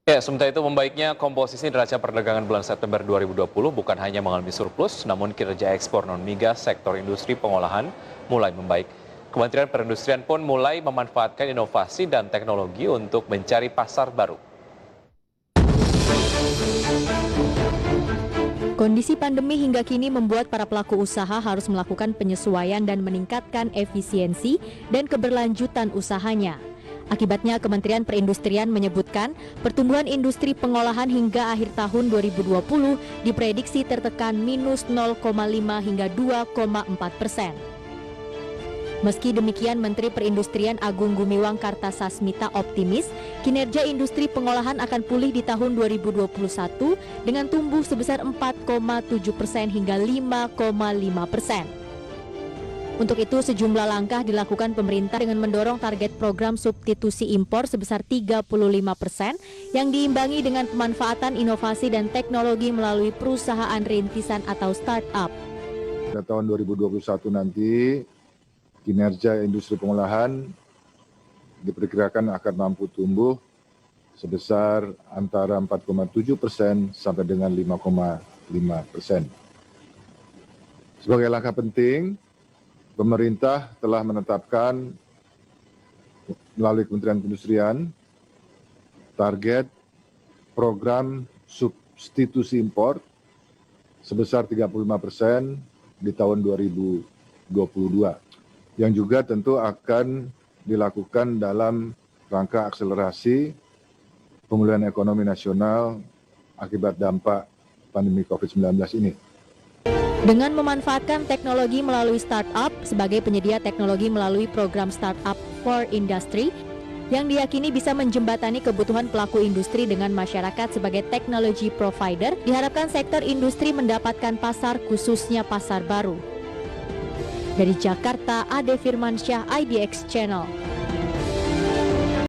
Ya, sementara itu membaiknya komposisi neraca perdagangan bulan September 2020 bukan hanya mengalami surplus, namun kinerja ekspor non-migas sektor industri pengolahan mulai membaik. Kementerian Perindustrian pun mulai memanfaatkan inovasi dan teknologi untuk mencari pasar baru. Kondisi pandemi hingga kini membuat para pelaku usaha harus melakukan penyesuaian dan meningkatkan efisiensi dan keberlanjutan usahanya. Akibatnya, Kementerian Perindustrian menyebutkan pertumbuhan industri pengolahan hingga akhir tahun 2020 diprediksi tertekan minus 0,5 hingga 2,4%. Meski demikian, Menteri Perindustrian Agung Gumiwang Kartasasmita optimis kinerja industri pengolahan akan pulih di tahun 2021 dengan tumbuh sebesar 4,7% hingga 5,5%. Untuk itu, sejumlah langkah dilakukan pemerintah dengan mendorong target program substitusi impor sebesar 35% yang diimbangi dengan pemanfaatan inovasi dan teknologi melalui perusahaan rintisan atau startup. Pada tahun 2021 nanti, kinerja industri pengolahan diperkirakan akan mampu tumbuh sebesar antara 4,7% sampai dengan 5,5%. Sebagai langkah penting, pemerintah telah menetapkan melalui Kementerian Perindustrian target program substitusi impor sebesar 35% di tahun 2022 yang juga tentu akan dilakukan dalam rangka akselerasi pemulihan ekonomi nasional akibat dampak pandemi COVID-19 ini. Dengan memanfaatkan teknologi melalui startup sebagai penyedia teknologi melalui program Startup for Industry yang diyakini bisa menjembatani kebutuhan pelaku industri dengan masyarakat sebagai teknologi provider, diharapkan sektor industri mendapatkan pasar khususnya pasar baru. Dari Jakarta, Ade Firmansyah, IDX Channel.